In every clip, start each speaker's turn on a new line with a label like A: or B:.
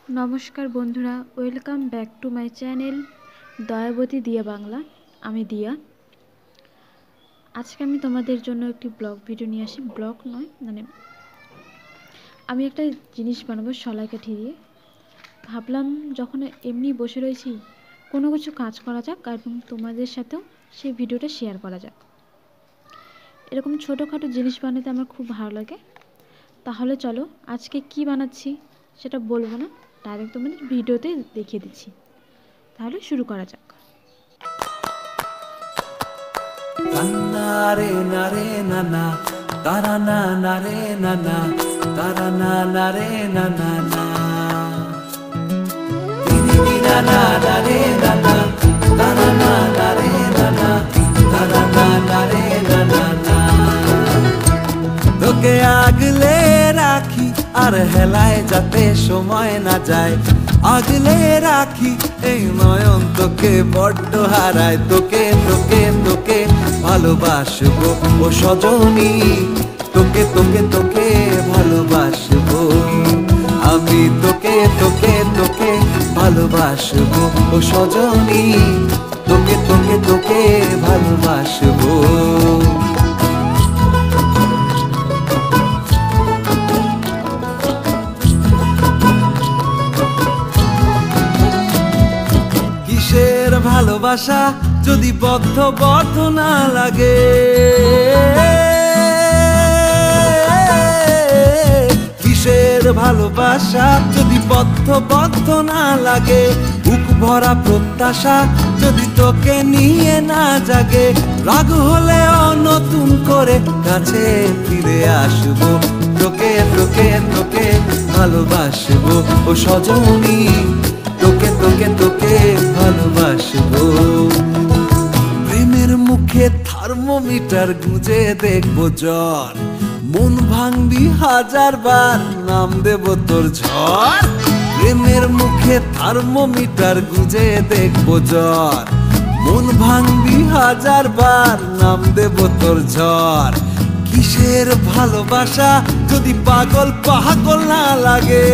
A: নমস্কার বন্ধুরা, welcome back to my channel Dayabati Diya Bangla. আমি দিয়া। আজকে আমি তোমাদের জন্য একটি ব্লগ ভিডিও নিয়ে আসি। ব্লগ নয়, আমি একটা জিনিস বানাবো শলাই কাঠি দিয়ে। ভাবলাম যখন এমনি বসে রয়েছি, কোনো কিছু কাজ করা যাক এবং তোমাদের সাথেও সেই ভিডিওটা শেয়ার করা যাক। এরকম ছোটোখাটো জিনিস বানাতে আমার খুব ভালো লাগে। তাহলে চলো, আজকে কি বানাচ্ছি সেটা বলবো না, ডাইরেক্ট তোমাদের ভিডিওতে দেখিয়ে দিচ্ছি। তাহলে শুরু করা যাক।
B: নারে নারে নানা তারা না নারে নানা তারা না নারে নানা না দিদি নানা নারে নানা তারা না নারে নানা তারা না নারে নানা না তোকে আগলে রাখি আর হেলায় যাতে সময় না যায়, আগলে রাখি এই নয়ন তোকে বড্ড হারায়। তোকে তোকে তোকে ভালোবাসবো ও সজনী, তোকে তোকে তোকে ভালোবাসবো আমি, তোকে তোকে তোকে ভালোবাসবো ও সজনী, তোকে তোকে তোকে ভালোবাসবো। কিসের ভালোবাসা যদি বদ্ধ না লাগে, কিসের ভালোবাসা যদি বদ্ধ না লাগে, বুক ভরা প্রত্যাশা যদি তোকে নিয়ে না জাগে, রাগ হলেও নতুন করে কাছে ফিরে আসবো, তোকে তোকে তোকে ভালোবাসবো ও সজনী, তোকে তোকে তোকে ভালোবাসবো। প্রেমের মুখে থার্মোমিটার গুঁজে দেখবো জ্বর, মন ভাঙবি হাজার বার নাম দেব তোর ঝড়। প্রেমের মুখে থার্মোমিটার গুঁজে দেখবো জ্বর, মন ভাঙবি হাজার বার নাম দেব তোর ঝড়। কিসের ভালোবাসা যদি পাগল পাগল না লাগে,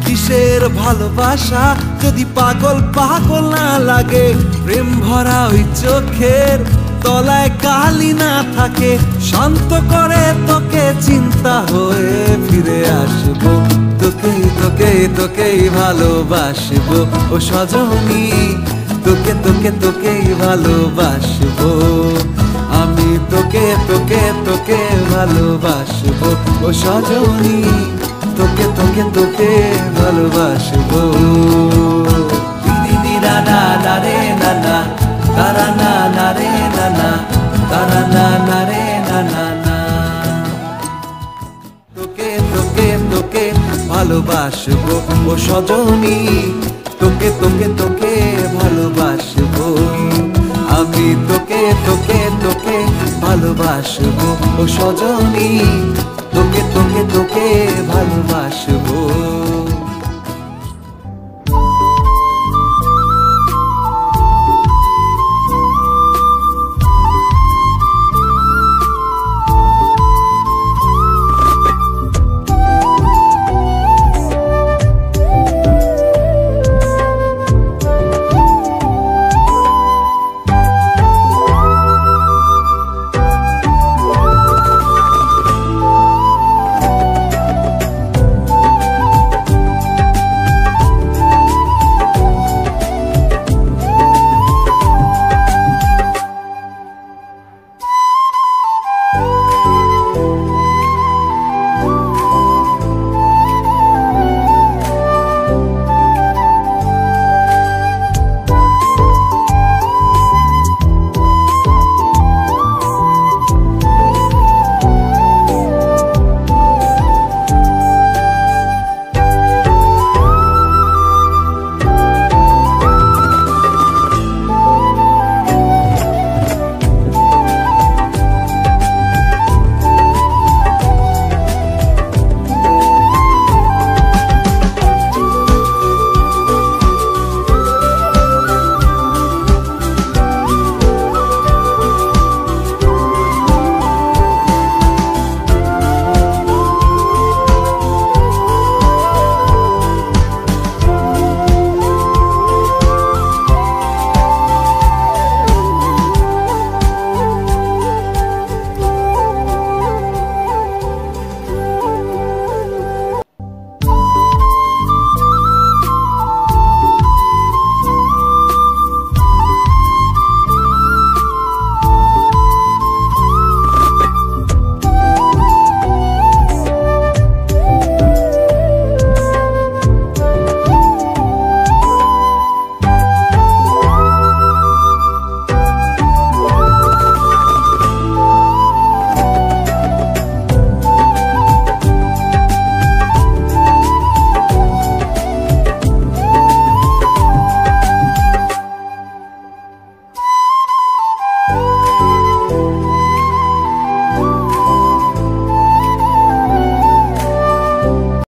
B: কিসের ভালোবাসা যদি পাগল পাগল না লাগে, প্রেম ভরা ওই চোখের তলায় কালি না থাকে, শান্ত করে তোকে চিন্তা হয়ে ফিরে আসবো, তোকে তোকে তোকেই ভালোবাসবো ও সজনী, তোকে তোকে তোকেই ভালোবাসবো আমি, তোকে তোকে তোকে ভালোবাসবো ও সজনী, তোকে তোকে তোকে ভালোবাসবো। দিদি নানা নারে নানা তারা না নারে নানা তারা না নারে নানা না, তোকে তোকে তোকে ভালোবাসবো ও সজনী, তোকে তোকে তোকে ভালোবাসবো আমি, তোকে তোকে তোকে ভালোবাসবো ও সজনী, তোকে তোকে তোকে ভালোবাসবো।